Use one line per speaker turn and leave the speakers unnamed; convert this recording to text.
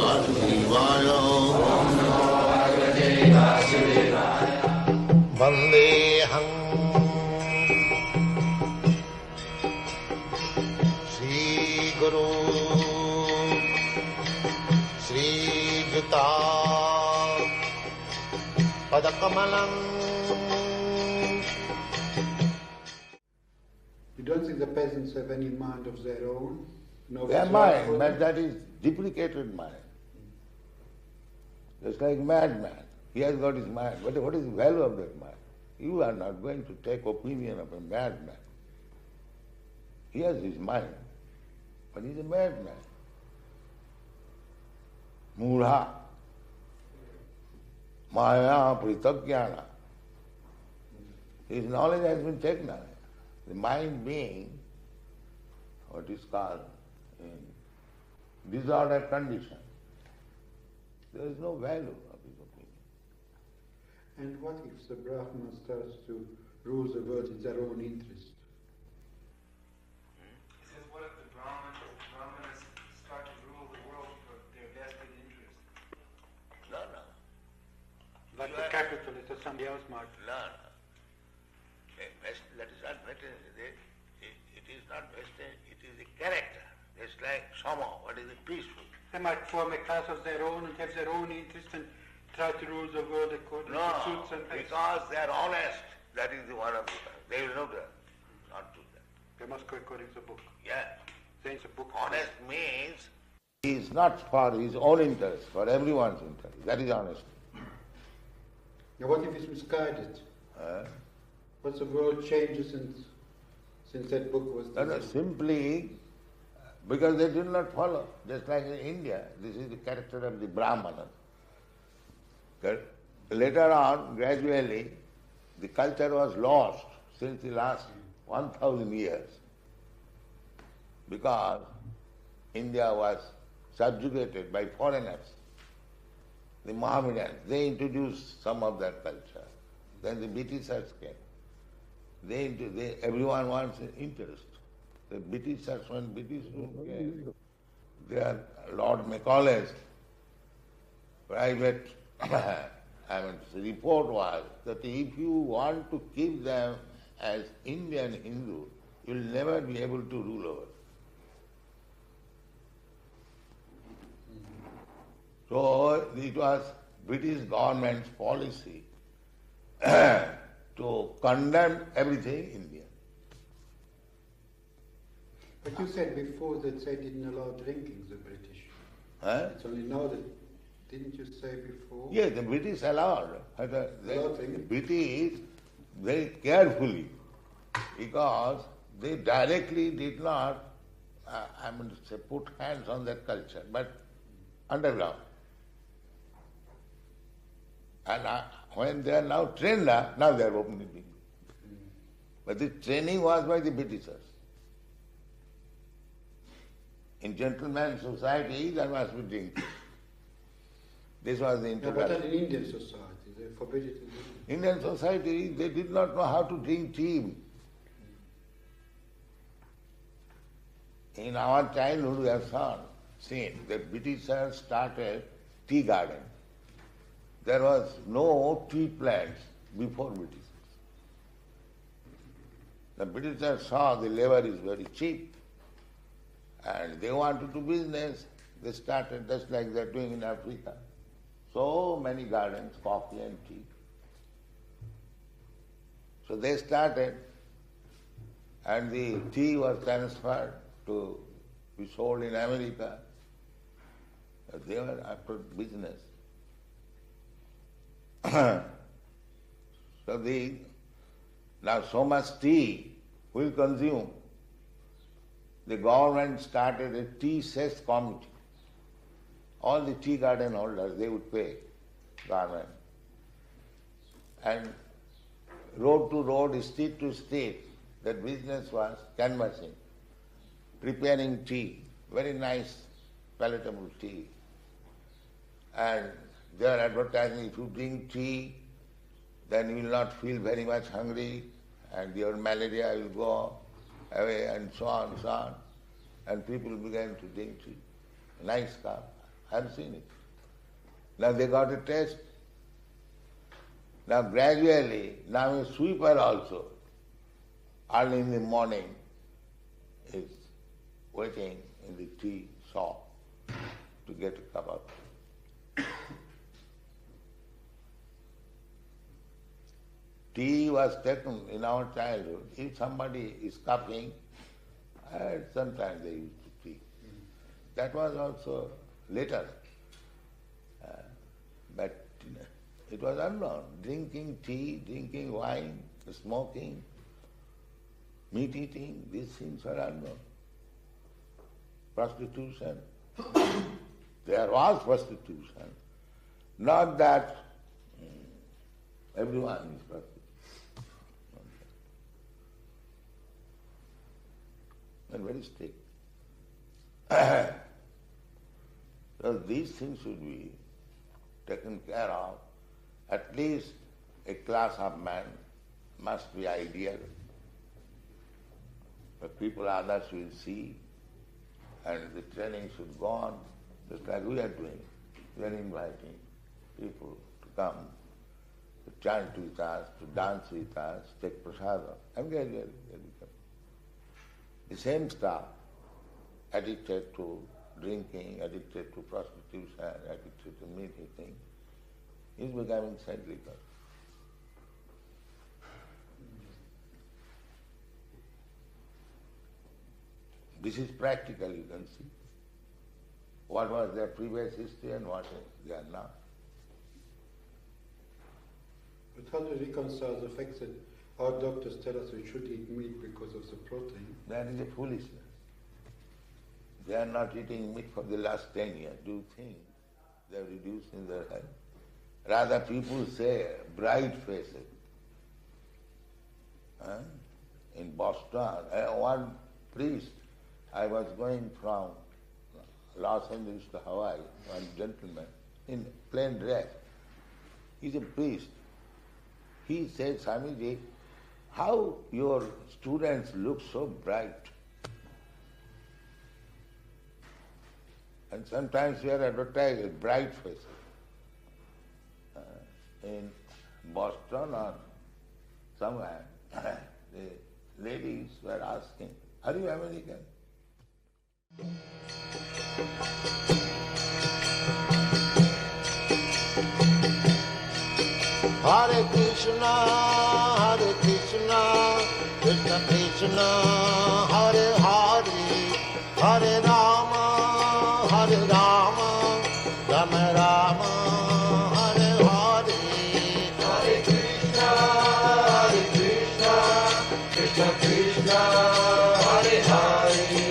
Vasudevaya. Vandeham Sri Guru Sri Juta Padakamalam.
You don't think the peasants have any mind of their own? No,
their mind, but that is duplicated mind. Just like madman. He has got his mind. But what is the value of that mind? You are not going to take opinion of a madman. He has his mind, but he is a madman. Mudha, Maya, Pritagyana. His knowledge has been taken away. The mind being what is called in disordered condition. There is no value of his opinion.
And what if the Brahman starts to rule the world in their own interest?
He says, what if the Brahmanas start to rule the world for their vested interest?
No.
Like the capitalist or somebody else might.
No. That is not vested. It is not vested, it is a character. It's like Sama, what is it? Peaceful.
They might form a class of their own and have their own interest and try to rule the world according to suits and tastes.
Because they are honest. That is the one of the things. They will not do that.
They must go according to the book.
Yeah.
Saying the book.
Honest means he is not for his own interest, for everyone's interest. That is honesty.
Now what if it's misguided? What's the world changes since that book was done?
No, simply because they did not follow. Just like in India, this is the character of the Brahmana. Later on, gradually, the culture was lost since the last 1,000 years because India was subjugated by foreigners. The Mohammedans, they introduced some of that culture. Then the Britishers came. Everyone wants interest. The Britishers, when British came, their Lord Macaulay's private report was that if you want to keep them as Indian Hindu, you will never be able to rule over. So it was British government's policy to condemn everything Indian.
But you said before that they didn't allow drinking, the British. It's only now that, didn't you say before?
Yes, the British allowed. The British very carefully, because they directly did not, put hands on that culture, but underground. And when they are now trained up, now they are openly drinking. But the training was by the Britishers. In gentleman's society, there must be drinking. This was the introduction.
But in Indian society, they forbid it.
Indian society, they did not know how to drink tea. In our childhood, we have seen the Britishers started tea garden. There was no tea plants before Britishers. The Britishers saw the labor is very cheap and they wanted to business. They started just like they're doing in Africa. So many gardens, coffee and tea. So they started and the tea was transferred to be sold in America. They were after business. Now so much tea will consume. The government started a tea cess committee. All the tea garden holders, they would pay government. And road to road, state to state, that business was canvassing, preparing tea, very nice, palatable tea. And they are advertising, if you drink tea, then you will not feel very much hungry and your malaria will go away and so on and so on. And people began to drink tea. Nice cup. I've seen it. Now they got a taste. Now gradually, now a sweeper also, early in the morning, is waiting in the tea shop to get a cup of tea. Tea was taken in our childhood. If somebody is coughing, sometimes they used to tea. That was also later. But it was unknown. Drinking tea, drinking wine, smoking, meat eating, these things were unknown. Prostitution. There was prostitution. Not that everyone is prostitute. And very strict. So these things should be taken care of. At least a class of men must be ideal. The people others will see, and the training should go on, just like we are doing. We are inviting people to come, to chant with us, to dance with us, take prasada, and gradually they become. The same stuff, addicted to drinking, addicted to prostitution, addicted to meat eating, is becoming cyclical. This is practical, you can see. What was their previous history and what they are now.
But how to reconcile the fact that our doctors tell us we should eat meat because of the protein?
That is a foolishness. They are not eating meat for the last 10 years. Do you think they are reducing their health? Rather, people say bright faces. In Boston, one priest, I was going from Los Angeles to Hawaii, one gentleman, in plain dress. He's a priest. He said, Swamiji, how your students look so bright. And sometimes we are advertised with bright faces. In Boston or somewhere, the ladies were asking, are you American?
Hare Krishna, Krishna Krishna, Hare Hare, Hare Rama, Rama Rama, Hare Hare. Hare Krishna, Krishna Krishna, Hare Hare.